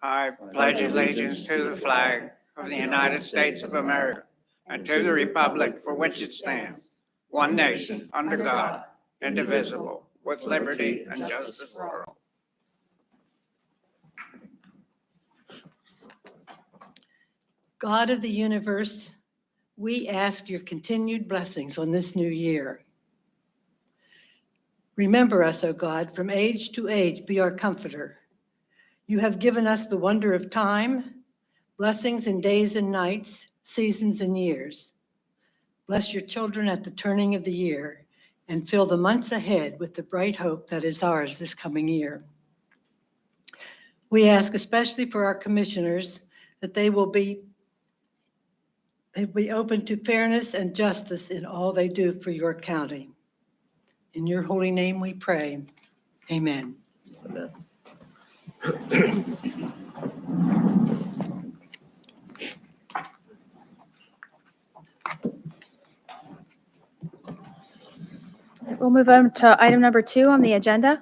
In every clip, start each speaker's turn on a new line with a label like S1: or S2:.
S1: I pledge allegiance to the flag of the United States of America and to the republic for which it stands, one nation, under God, indivisible, with liberty and justice for all.
S2: God of the universe, we ask your continued blessings on this new year. Remember us, O God, from age to age, be our comforter. You have given us the wonder of time, blessings in days and nights, seasons and years. Bless your children at the turning of the year and fill the months ahead with the bright hope that is ours this coming year. We ask especially for our commissioners that they will be open to fairness and justice in all they do for your county. In your holy name we pray. Amen.
S3: Amen.
S4: We'll move on to item number 2 on the agenda.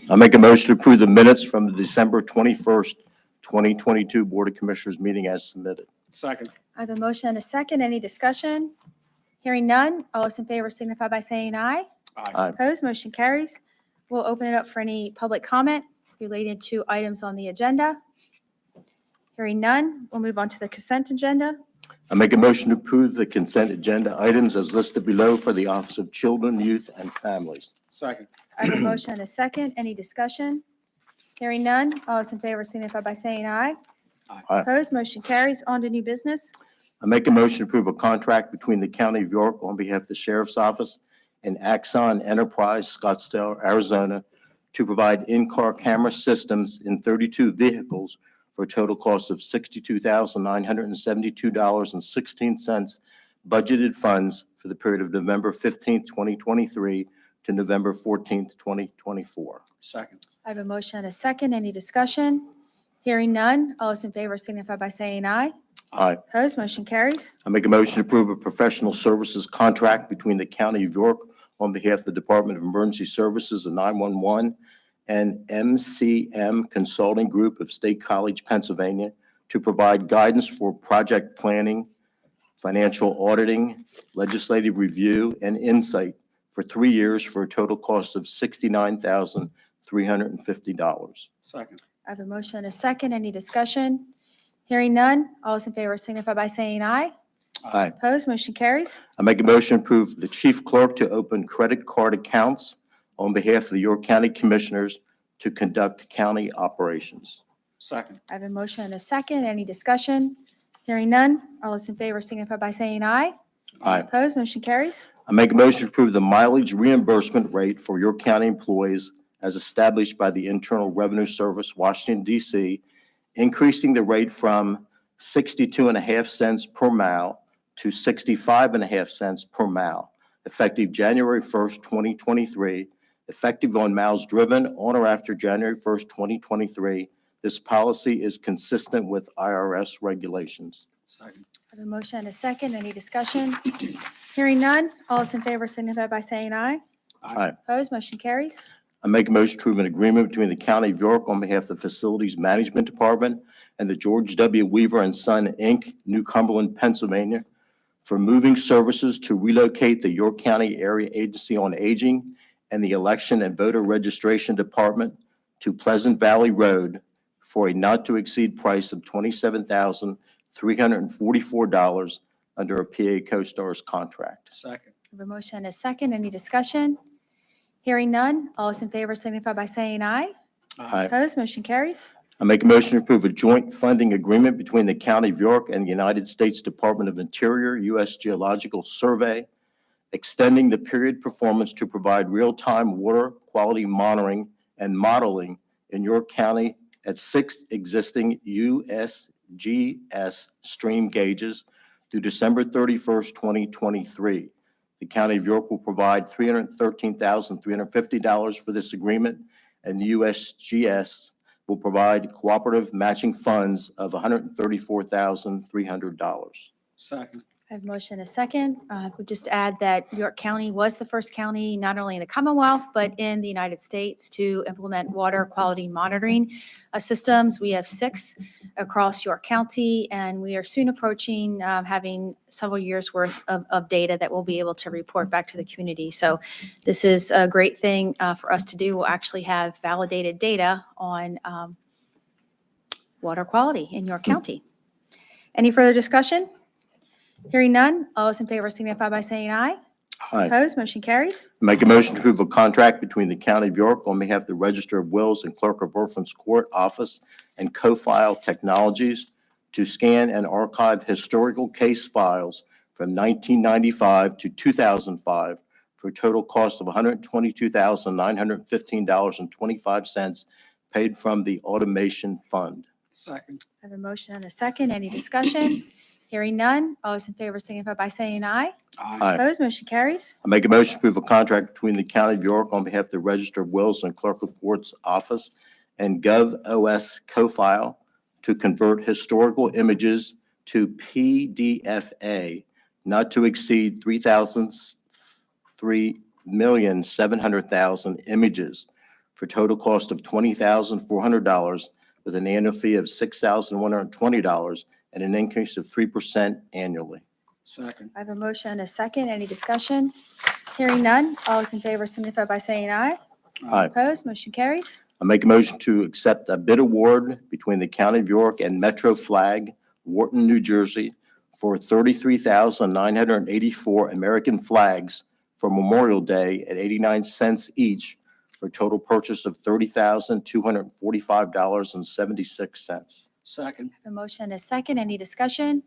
S3: I'll make a motion to approve the minutes from the December 21st, 2022 Board of Commissioners meeting as submitted.
S5: Second.
S4: I have a motion and a second. Any discussion? Hearing none. All those in favor signify by saying aye.
S3: Aye.
S4: Opposed, motion carries. We'll open it up for any public comment related to items on the agenda. Hearing none, we'll move on to the consent agenda.
S3: I make a motion to approve the consent agenda items as listed below for the Office of Children, Youth, and Families.
S5: Second.
S4: I have a motion and a second. Any discussion? Hearing none. All those in favor signify by saying aye.
S3: Aye.
S4: Opposed, motion carries. On to new business.
S3: I make a motion to approve a contract between the County of York on behalf of the Sheriff's Office and Axon Enterprise, Scottsdale, Arizona, to provide in-car camera systems in 32 vehicles for a total cost of $62,972.16 budgeted funds for the period of November 15th, 2023 to November 14th, 2024.
S5: Second.
S4: I have a motion and a second. Any discussion? Hearing none. All those in favor signify by saying aye.
S3: Aye.
S4: Opposed, motion carries.
S3: I make a motion to approve a professional services contract between the County of York on behalf of the Department of Emergency Services and 911 and MCM Consulting Group of State College, Pennsylvania, to provide guidance for project planning, financial auditing, legislative review, and insight for 3 years for a total cost of $69,350.
S5: Second.
S4: I have a motion and a second. Any discussion? Hearing none. All those in favor signify by saying aye.
S3: Aye.
S4: Opposed, motion carries.
S3: I make a motion to approve the chief clerk to open credit card accounts on behalf of the York County Commissioners to conduct county operations.
S5: Second.
S4: I have a motion and a second. Any discussion? Hearing none. All those in favor signify by saying aye.
S3: Aye.
S4: Opposed, motion carries.
S3: I make a motion to approve the mileage reimbursement rate for York County employees as established by the Internal Revenue Service, Washington, D.C., increasing the rate from 62.5 cents per mile to 65.5 cents per mile, effective January 1st, 2023, effective on miles driven on or after January 1st, 2023. This policy is consistent with IRS regulations.
S5: Second.
S4: I have a motion and a second. Any discussion? Hearing none. All those in favor signify by saying aye.
S3: Aye.
S4: Opposed, motion carries.
S3: I make a motion to approve an agreement between the County of York on behalf of the Facilities Management Department and the George W. Weaver and Son, Inc., New Cumberland, Pennsylvania, for moving services to relocate the York County Area Agency on Aging and the Election and Voter Registration Department to Pleasant Valley Road for a not-to-exceed price of $27,344 under a PA CoStarz contract.
S5: Second.
S4: I have a motion and a second. Any discussion? Hearing none. All those in favor signify by saying aye.
S3: Aye.
S4: Opposed, motion carries.
S3: I make a motion to approve a joint funding agreement between the County of York and the United States Department of Interior, U.S. Geological Survey, extending the period performance to provide real-time water quality monitoring and modeling in York County at 6 existing USGS stream gauges through December 31st, 2023. The County of York will provide $313,350 for this agreement, and the USGS will provide cooperative matching funds of $134,300.
S5: Second.
S4: I I have a motion and a second. Would just add that York County was the first county, not only in the Commonwealth, but in the United States to implement water quality monitoring systems. We have 6 across York County, and we are soon approaching having several years' worth of data that we'll be able to report back to the community. So this is a great thing for us to do. We'll actually have validated data on water quality in York County. Any further discussion? Hearing none, all those in favor signify by saying aye.
S3: Aye.
S4: Opposed, motion carries.
S3: Make a motion to approve a contract between the County of York on behalf of the Register of Wills and Clerk of Orphans Court Office and Co-File Technologies to scan and archive historical case files from 1995 to 2005 for a total cost of $122,915.25 paid from the Automation Fund.
S5: Second.
S4: I have a motion and a second. Any discussion? Hearing none, all those in favor signify by saying aye.
S3: Aye.
S4: Opposed, motion carries.
S3: I make a motion to approve a contract between the County of York on behalf of the Register of Wills and Clerk of Courts Office and GovOS Co-File to convert historical images to PDFA not to exceed 3,700,000 images for total cost of $20,400 with an annual fee of $6,120 and an increase of 3% annually.
S5: Second.
S4: I have a motion and a second. Any discussion? Hearing none, all those in favor signify by saying aye.
S3: Aye.
S4: Opposed, motion carries.
S3: I make a motion to accept a bid award between the County of York and Metro Flag, Wharton, New Jersey, for 33,984 American flags for Memorial Day at 89 cents each for a total purchase of $30,245.76.
S5: Second.
S4: A motion and a second. Any discussion?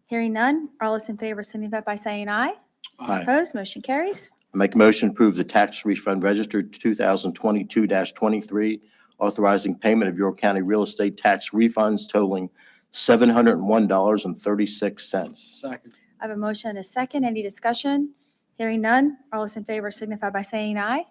S4: Hearing none, all those in favor signify by saying aye.
S3: Aye.
S4: Opposed, motion carries.
S3: I make a motion to approve the tax refund register 2022-23, authorizing payment of York County real estate tax refunds totaling $701.36.
S5: Second.
S4: I have a motion and a second. Any discussion? Hearing none, all those in favor signify by saying aye.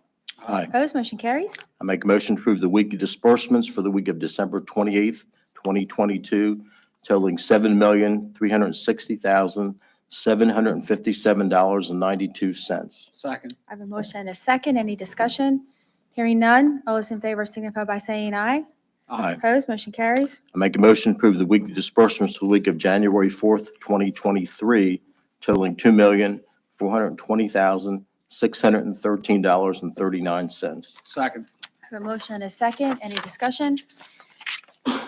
S3: Aye.
S4: Opposed, motion carries.
S3: I make a motion to approve the weekly disbursements for the week of December 28th, 2022, totaling $7,360,757.92.
S5: Second.
S4: I have a motion and a second. Any discussion? Hearing none, all those in favor signify by saying aye.
S3: Aye.
S4: Opposed, motion carries.
S3: I make a motion to approve the weekly disbursements for the week of January 4th, 2023, totaling $2,420,613.39.
S5: Second.
S4: I have a motion and a second. Any discussion?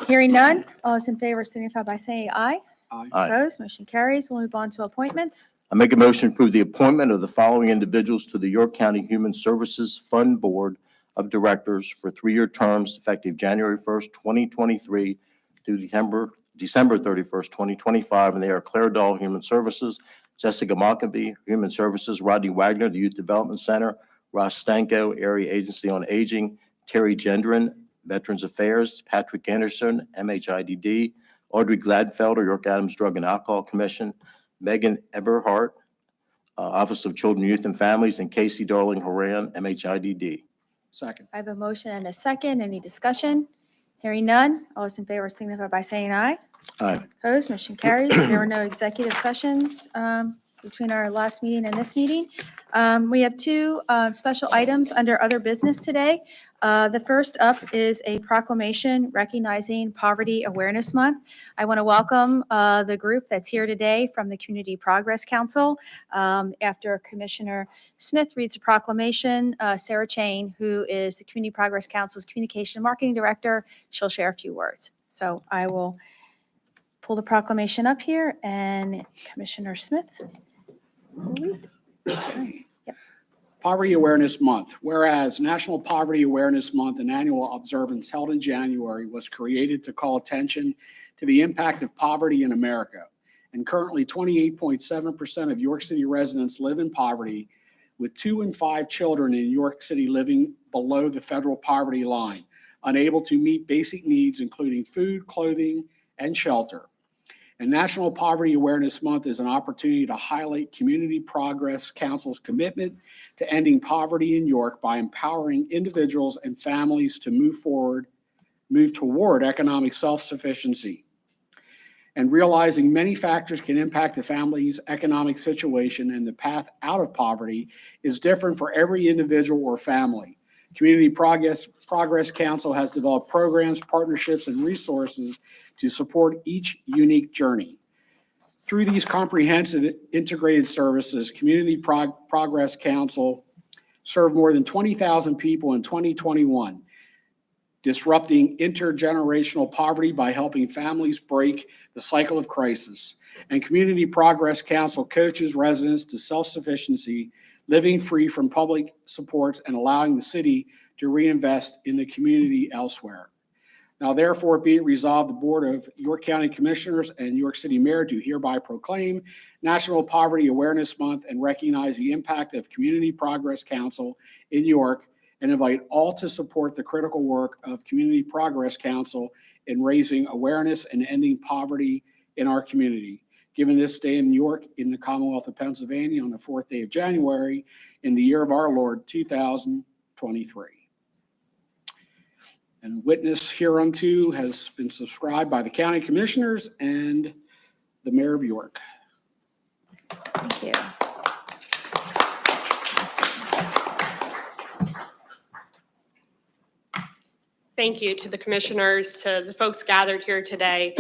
S4: Hearing none, all those in favor signify by saying aye.
S5: Aye.
S3: Aye.
S4: Opposed, motion carries. We'll move on to appointments.
S3: I make a motion to approve the appointment of the following individuals to the York County Human Services Fund Board of Directors for 3-year terms effective January 1st, 2023 through December 31st, 2025, and they are Claire Dahl, Human Services, Jessica Mockenby, Human Services, Rodney Wagner, the Youth Development Center, Ross Stanko, Area Agency on Aging, Terry Gendron, Veterans Affairs, Patrick Anderson, MHIDD, Audrey Gladfelder, York Adams Drug and Alcohol Commission, Megan Eberhardt, Office of Children, Youth and Families, and Casey Darling Horan, MHIDD.
S5: Second.
S4: I have a motion and a second. Any discussion? Hearing none, all those in favor signify by saying aye.
S3: Aye.
S4: Opposed, motion carries. There were no executive sessions between our last meeting and this meeting. We have 2 special items under other business today. The first up is a proclamation recognizing Poverty Awareness Month. I want to welcome the group that's here today from the Community Progress Council. After Commissioner Smith reads the proclamation, Sarah Chain, who is the Community Progress Council's Communication and Marketing Director, she'll share a few words. So I will pull the proclamation up here, and Commissioner Smith will read.
S5: Poverty Awareness Month. Whereas National Poverty Awareness Month, an annual observance held in January, was created to call attention to the impact of poverty in America. And currently 28.7% of York City residents live in poverty, with 2 in 5 children in York City living below the federal poverty line, unable to meet basic needs, including food, clothing, and shelter. And National Poverty Awareness Month is an opportunity to highlight Community Progress Council's commitment to ending poverty in York by empowering individuals and families to move toward economic self-sufficiency. and realizing many factors can impact a family's economic situation and the path out of poverty is different for every individual or family. Community Progress Council has developed programs, partnerships, and resources to support each unique journey. Through these comprehensive integrated services, Community Progress Council served more than 20,000 people in 2021, disrupting intergenerational poverty by helping families break the cycle of crisis. And Community Progress Council coaches residents to self-sufficiency, living free from public supports and allowing the city to reinvest in the community elsewhere. Now therefore be it resolved, the Board of York County Commissioners and York City Mayor do hereby proclaim National Poverty Awareness Month and recognize the impact of Community Progress Council in York and invite all to support the critical work of Community Progress Council in raising awareness and ending poverty in our community. Given this day in York in the Commonwealth of Pennsylvania on the 4th day of January in the year of our Lord, 2023. And witness hereunto has been subscribed by the county commissioners and the mayor of York.
S4: Thank you.
S6: Thank you to the commissioners, to the folks gathered here today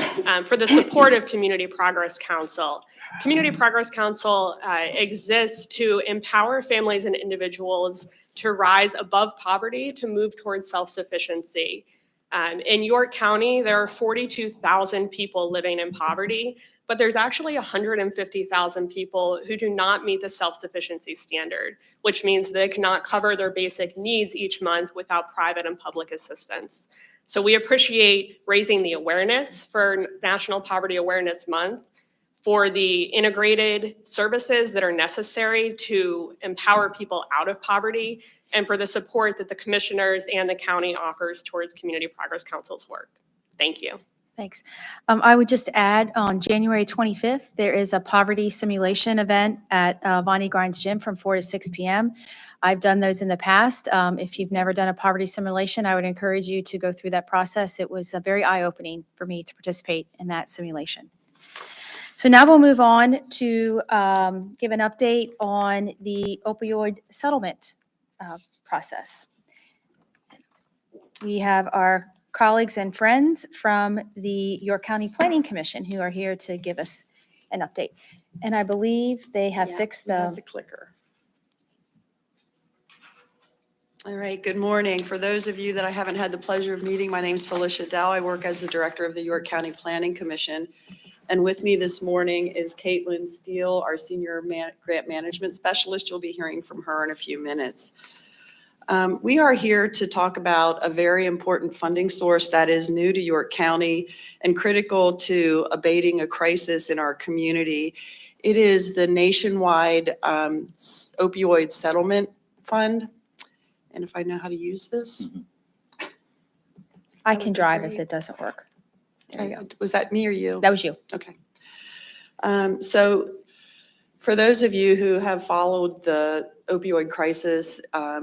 S6: for the support of Community Progress Council. Community Progress Council exists to empower families and individuals to rise above poverty, to move towards self-sufficiency. In York County, there are 42,000 people living in poverty, but there's actually 150,000 people who do not meet the self-sufficiency standard, which means they cannot cover their basic needs each month without private and public assistance. So we appreciate raising the awareness for National Poverty Awareness Month, for the integrated services that are necessary to empower people out of poverty, and for the support that the commissioners and the county offers towards Community Progress Council's work. Thank you.
S4: Thanks. I would just add on January 25th, there is a poverty simulation event at Bonnie Grimes Gym from 4 to 6 p.m. I've done those in the past. If you've never done a poverty simulation, I would encourage you to go through that process. It was very eye-opening for me to participate in that simulation. So now we'll move on to give an update on the opioid settlement process. We have our colleagues and friends from the York County Planning Commission who are here to give us an update. And I believe they have fixed the
S7: clicker. All right, good morning. For those of you that I haven't had the pleasure of meeting, my name's Felicia Dow. I work as the director of the York County Planning Commission. And with me this morning is Caitlin Steele, our senior grant management specialist. You'll be hearing from her in a few minutes. We are here to talk about a very important funding source that is new to York County and critical to abating a crisis in our community. It is the nationwide opioid settlement fund. And if I know how to use this.
S4: I can drive if it doesn't work. There you go.
S7: Was that me or you?
S4: That was you.
S7: Okay. So for those of you who have followed the opioid crisis,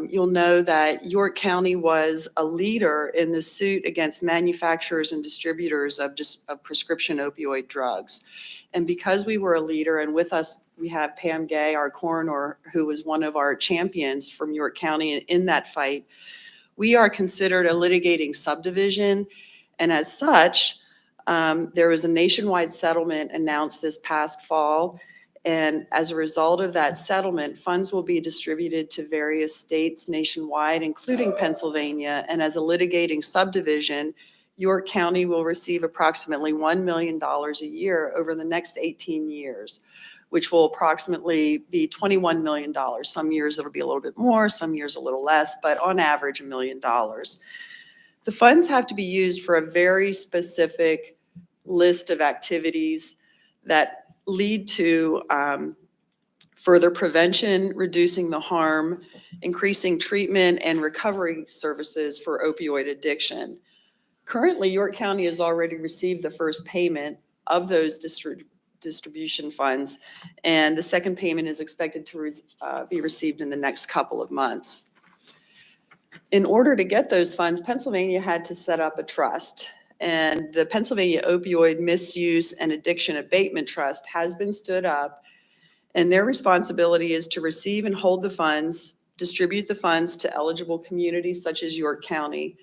S7: you'll know that York County was a leader in the suit against manufacturers and distributors of prescription opioid drugs. And because we were a leader, and with us, we have Pam Gay, our coroner, who was one of our champions from York County in that fight, we are considered a litigating subdivision. And as such, there was a nationwide settlement announced this past fall. And as a result of that settlement, funds will be distributed to various states nationwide, including Pennsylvania. And as a litigating subdivision, York County will receive approximately $1 million a year over the next 18 years, which will approximately be $21 million. Some years it'll be a little bit more, some years a little less, but on average, $1 million. The funds have to be used for a very specific list of activities that lead to further prevention, reducing the harm, increasing treatment and recovery services for opioid addiction. Currently, York County has already received the first payment of those distribution funds, and the second payment is expected to be received in the next couple of months. In order to get those funds, Pennsylvania had to set up a trust. And the Pennsylvania Opioid Misuse and Addiction Abatement Trust has been stood up, and their responsibility is to receive and hold the funds, distribute the funds to eligible communities such as York County,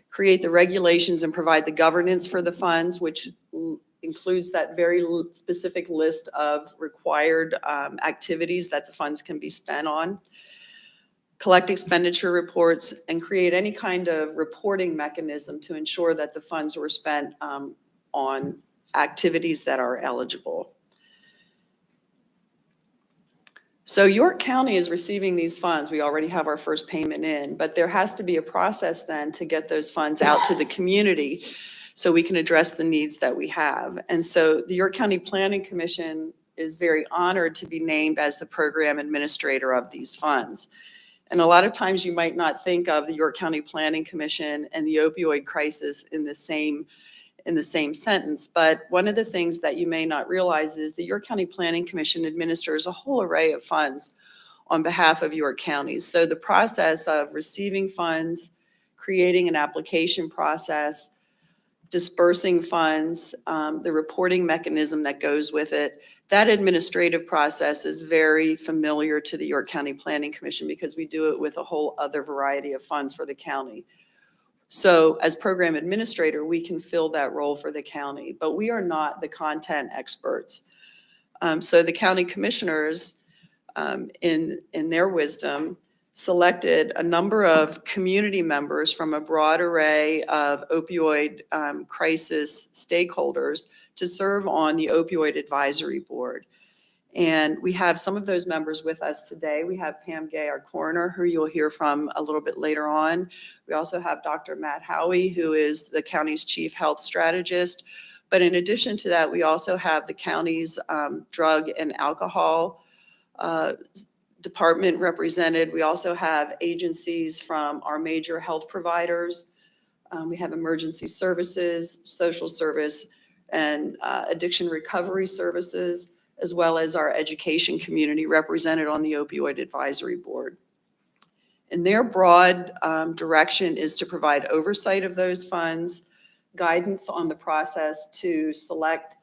S7: create the regulations and provide the governance for the funds, which includes that very specific list of required activities that the funds can be spent on, collect expenditure reports, and create any kind of reporting mechanism to ensure that the funds were spent on activities that are eligible. So York County is receiving these funds. We already have our first payment in, but there has to be a process then to get those funds out to the community so we can address the needs that we have. And so the York County Planning Commission is very honored to be named as the program administrator of these funds. And a lot of times you might not think of the York County Planning Commission and the opioid crisis in the same sentence. But one of the things that you may not realize is the York County Planning Commission administers a whole array of funds on behalf of York County. So the process of receiving funds, creating an application process, dispersing funds, the reporting mechanism that goes with it, that administrative process is very familiar to the York County Planning Commission because we do it with a whole other variety of funds for the county. So as program administrator, we can fill that role for the county, but we are not the content experts. So the county commissioners, in their wisdom, selected a number of community members from a broad array of opioid crisis stakeholders to serve on the Opioid Advisory Board. And we have some of those members with us today. We have Pam Gay, our coroner, who you'll hear from a little bit later on. We also have Dr. Matt Howie, who is the county's chief health strategist. But in addition to that, we also have the county's drug and alcohol department represented. We also have agencies from our major health providers. We have emergency services, social service, and addiction recovery services, as well as our education community represented on the Opioid Advisory Board. And their broad direction is to provide oversight of those funds, guidance on the process to select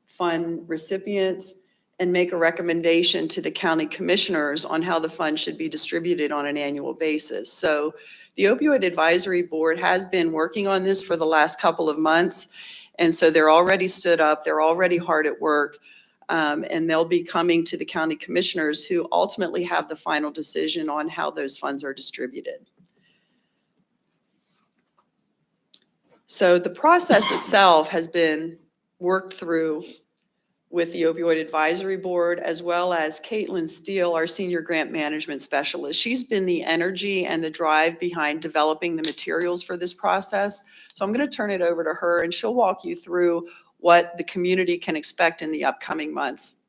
S7: fund recipients, and make a recommendation to the county commissioners on how the fund should be distributed on an annual basis. So the Opioid Advisory Board has been working on this for the last couple of months. And so they're already stood up, they're already hard at work, and they'll be coming to the county commissioners who ultimately have the final decision on how those funds are distributed. So the process itself has been worked through with the Opioid Advisory Board, as well as Caitlin Steele, our Senior Grant Management Specialist. She's been the energy and the drive behind developing the materials for this process. So I'm going to turn it over to her, and she'll walk you through what the community can expect in the upcoming months.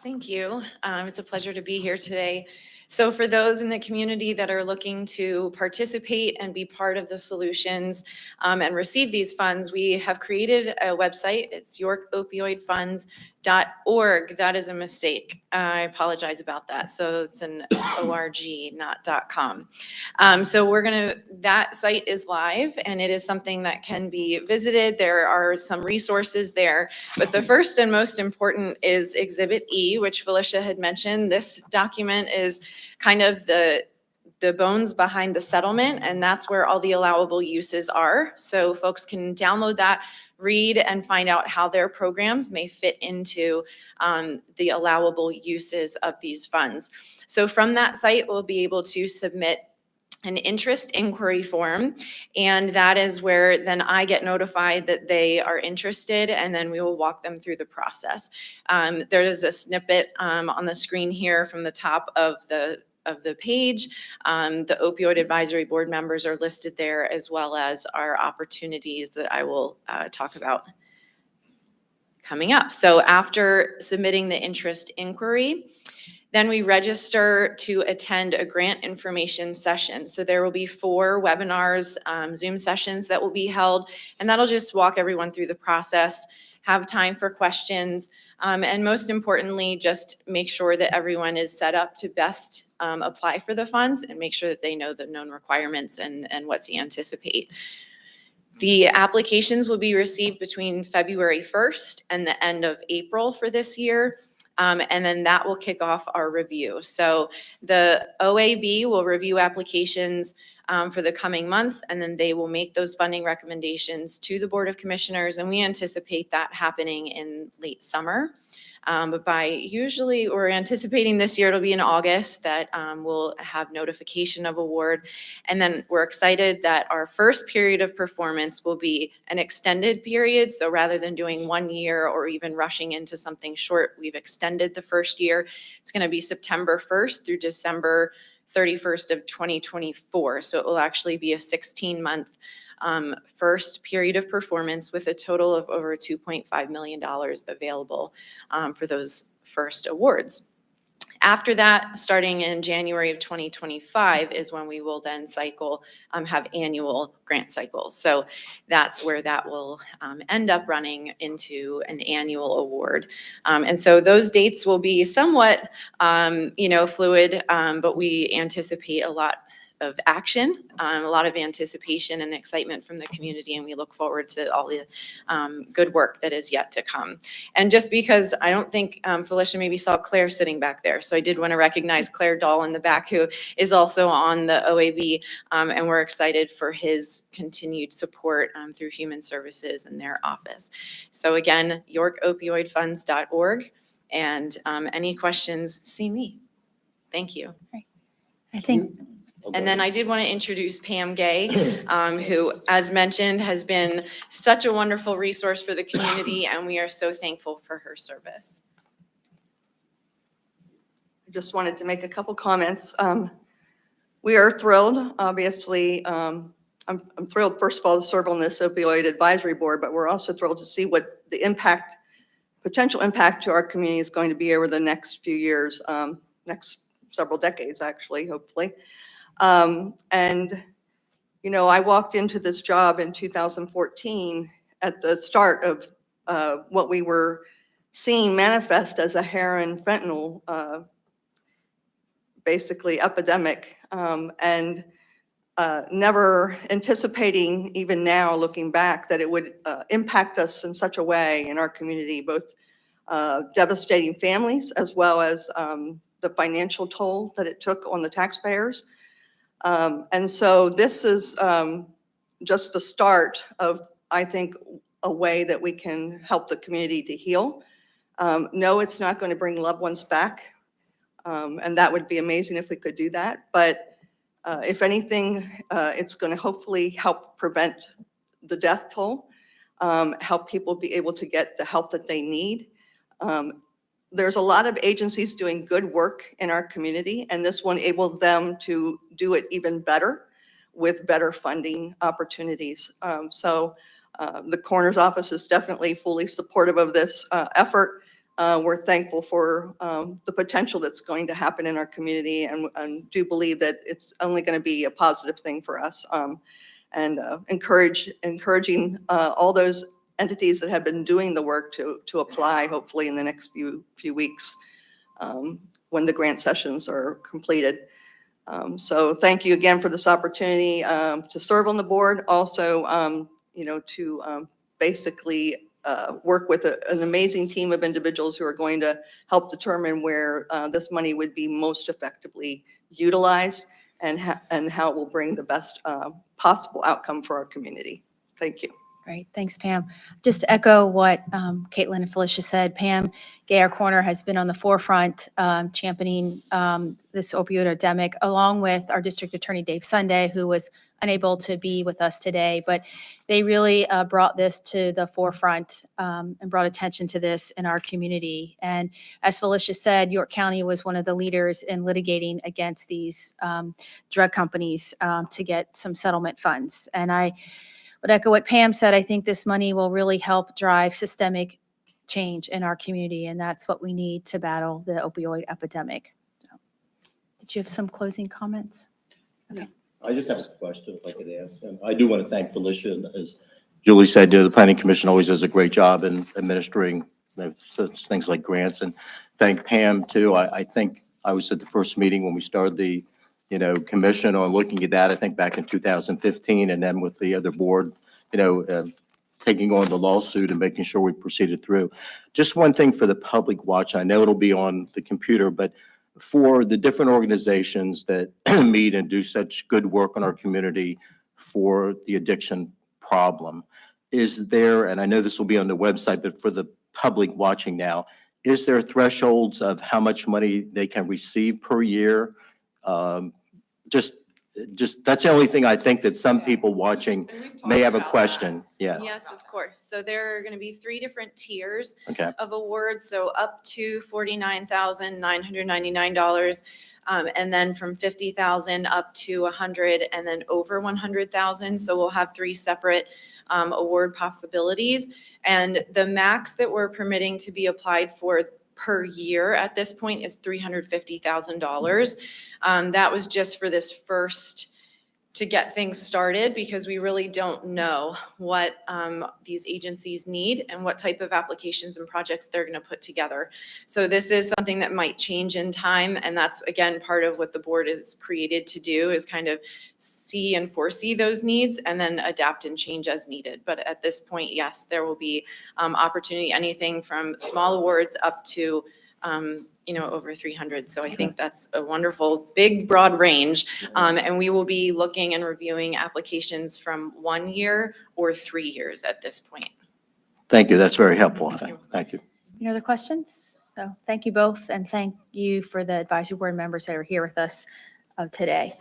S8: Thank you. It's a pleasure to be here today. So for those in the community that are looking to participate and be part of the solutions and receive these funds, we have created a website. It's yorkopioidfunds.org. That is a mistake. I apologize about that. So it's an org, not .com. So that site is live, and it is something that can be visited. There are some resources there, but the first and most important is Exhibit E, which Felicia had mentioned. This document is kind of the bones behind the settlement, and that's where all the allowable uses are. So folks can download that, read, and find out how their programs may fit into the allowable uses of these funds. So from that site, we'll be able to submit an interest inquiry form, and that is where then I get notified that they are interested, and then we will walk them through the process. There is a snippet on the screen here from the top of the page. The Opioid Advisory Board members are listed there, as well as our opportunities that I will talk about coming up. So after submitting the interest inquiry, then we register to attend a grant information session. So there will be 4 webinars, Zoom sessions that will be held, and that'll just walk everyone through the process, have time for questions. And most importantly, just make sure that everyone is set up to best apply for the funds and make sure that they know the known requirements and what to anticipate. The applications will be received between February 1st and the end of April for this year. And then that will kick off our review. So the OAB will review applications for the coming months, and then they will make those funding recommendations to the Board of Commissioners, and we anticipate that happening in late summer. But we're anticipating this year it'll be in August that we'll have notification of award. And then we're excited that our first period of performance will be an extended period. So rather than doing 1 year or even rushing into something short, we've extended the first year. It's going to be September 1st through December 31st of 2024. So it will actually be a 16-month first period of performance with a total of over $2.5 million available for those first awards. After that, starting in January of 2025 is when we will then have annual grant cycles. So that's where that will end up running into an annual award. And so those dates will be somewhat, fluid, but we anticipate a lot of action, a lot of anticipation and excitement from the community, and we look forward to all the good work that is yet to come. And just because I don't think Felicia maybe saw Claire sitting back there, so I did want to recognize Claire Dahl in the back, who is also on the OAB, and we're excited for his continued support through Human Services in their office. So again, YorkOpioidFunds.org, and any questions, see me. Thank you.
S4: I think
S8: And then I did want to introduce Pam Gay, who, as mentioned, has been such a wonderful resource for the community, and we are so thankful for her service.
S9: I just wanted to make a couple comments. We are thrilled, obviously. I'm thrilled, first of all, to serve on this opioid advisory board, but we're also thrilled to see what the potential impact to our community is going to be over the next few years, next several decades, actually, hopefully. I walked into this job in 2014 at the start of what we were seeing manifest as a heroin fentanyl, basically epidemic, and never anticipating, even now looking back, that it would impact us in such a way in our community, both devastating families as well as the financial toll that it took on the taxpayers. And so this is just the start of, I think, a way that we can help the community to heal. No, it's not going to bring loved ones back, and that would be amazing if we could do that. But if anything, it's going to hopefully help prevent the death toll, help people be able to get the help that they need. There's a lot of agencies doing good work in our community, and this will enable them to do it even better with better funding opportunities. So the coroner's office is definitely fully supportive of this effort. We're thankful for the potential that's going to happen in our community, and do believe that it's only going to be a positive thing for us, and encouraging all those entities that have been doing the work to apply, hopefully in the next few weeks, when the grant sessions are completed. So thank you again for this opportunity to serve on the board. Also, to basically work with an amazing team of individuals who are going to help determine where this money would be most effectively utilized, and how it will bring the best possible outcome for our community. Thank you.
S4: Great, thanks, Pam. Just to echo what Caitlin and Felicia said, Pam Gay, our coroner, has been on the forefront championing this opioid epidemic, along with our district attorney, Dave Sunday, who was unable to be with us today. But they really brought this to the forefront and brought attention to this in our community. And as Felicia said, York County was one of the leaders in litigating against these drug companies to get some settlement funds. And I would echo what Pam said. I think this money will really help drive systemic change in our community, and that's what we need to battle the opioid epidemic. So, did you have some closing comments?
S3: I just have a question, if I could ask. I do want to thank Felicia. As Julie said, the Planning Commission always does a great job in administering such things like grants, and thank Pam too. I think I was at the first meeting when we started the, commission on looking at that, I think back in 2015, and then with the other board, taking on the lawsuit and making sure we proceeded through. Just one thing for the public watch, I know it'll be on the computer, but for the different organizations that meet and do such good work in our community for the addiction problem, is there, and I know this will be on the website, but for the public watching now, is there thresholds of how much money they can receive per year? Just, that's the only thing I think that some people watching
S8: And we've talked
S3: may have a
S8: about
S3: question. Yeah,
S8: Yes, of course. So there are going to be 3 different tiers
S3: okay.
S8: of awards, so up to $49,999, and then from $50,000 up to $100,000, and then over $100,000. So we'll have 3 separate award possibilities. And the max that we're permitting to be applied for per year at this point is $350,000. That was just for this first, to get things started, because we really don't know what these agencies need and what type of applications and projects they're going to put together. So this is something that might change in time, and that's, again, part of what the board is created to do, is kind of see and foresee those needs and then adapt and change as needed. But at this point, yes, there will be opportunity, anything from small awards up to over 300. So I think that's a wonderful, big, broad range. And we will be looking and reviewing applications from 1 year or 3 years at this point.
S3: Thank you. That's very helpful, I think. Thank you.
S4: Any other questions? So thank you both, and thank you for the advisory board members that are here with us today.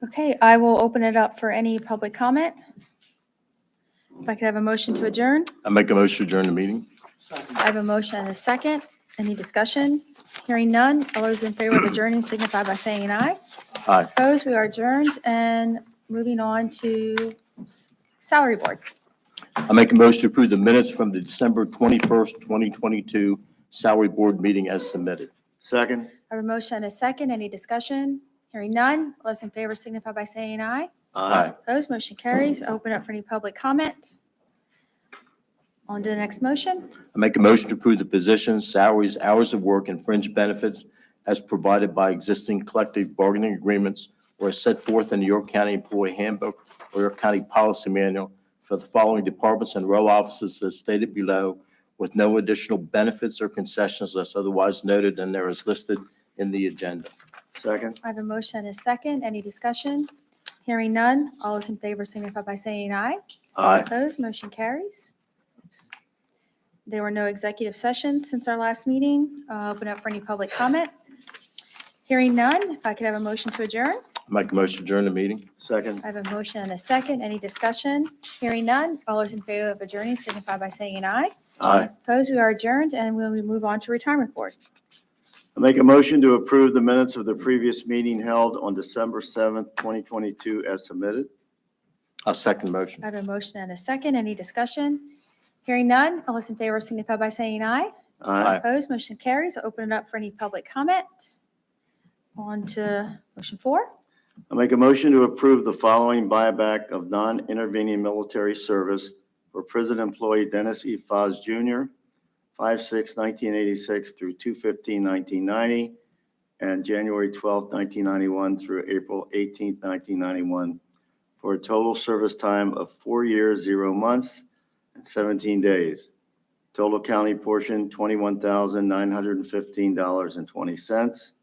S4: Okay, I will open it up for any public comment. If I could have a motion to adjourn.
S3: I make a motion to adjourn the meeting.
S4: I have a motion and a second. Any discussion? Hearing none. All those in favor of adjourning signify by saying aye.
S3: Aye.
S4: Opposed, we are adjourned, and moving on to salary board.
S3: I make a motion to approve the minutes from the December 21st, 2022 salary board meeting as submitted.
S10: Second.
S4: I have a motion and a second. Any discussion? Hearing none. All those in favor signify by saying aye.
S3: Aye.
S4: Opposed, motion carries. Open up for any public comment. On to the next motion.
S3: I make a motion to approve the positions, salaries, hours of work, and fringe benefits as provided by existing collective bargaining agreements or as set forth in the York County Employee Handbook or York County Policy Manual for the following departments and row offices as stated below, with no additional benefits or concessions unless otherwise noted and there is listed in the agenda.
S10: Second.
S4: I have a motion and a second. Any discussion? Hearing none. All those in favor signify by saying aye.
S3: Aye.
S4: Opposed, motion carries. There were no executive sessions since our last meeting. Open up for any public comment. Hearing none. If I could have a motion to adjourn.
S3: I make a motion to adjourn the meeting.
S10: Second.
S4: I have a motion and a second. Any discussion? Hearing none. All those in favor of adjourning signify by saying aye.
S3: Aye.
S4: Opposed, we are adjourned, and we'll move on to retirement board.
S10: I make a motion to approve the minutes of the previous meeting held on December 7th, 2022 as submitted.
S3: I'll second the motion.
S4: I have a motion and a second. Any discussion? Hearing none. All those in favor signify by saying aye.
S3: Aye.
S4: Opposed, motion carries. I'll open it up for any public comment. On to motion 4.
S10: I make a motion to approve the following buyback of non-intervening military service for prison employee Dennis E. Foz Jr., 5/6/1986 through 2/15/1990, and January 12th, 1991 through April 18th, 1991, for a total service time of 4 years, 0 months, and 17 days. Total county portion, $21,915.20.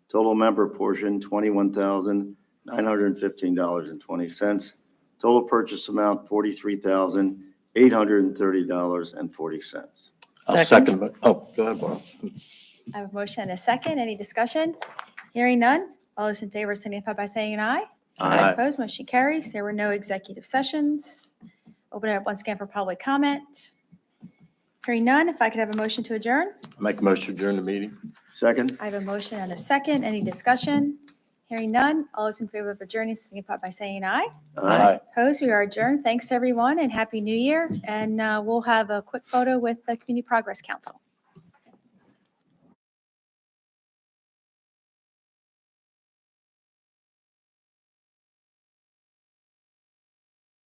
S10: Total member portion, $21,915.20. Total purchase amount, $43,830.40.
S3: I'll second. Oh, go ahead, Barb.
S4: I have a motion and a second. Any discussion? Hearing none. All those in favor signify by saying aye.
S3: Aye.
S4: Opposed, motion carries. There were no executive sessions. Open it up once again for public comment. Hearing none. If I could have a motion to adjourn.
S3: I make a motion to adjourn the meeting.
S10: Second.
S4: I have a motion and a second. Any discussion? Hearing none. All those in favor of adjourning signify by saying aye. Opposed, we are adjourned. Thanks, everyone, and Happy New Year. And we'll have a quick photo with the Community Progress Council.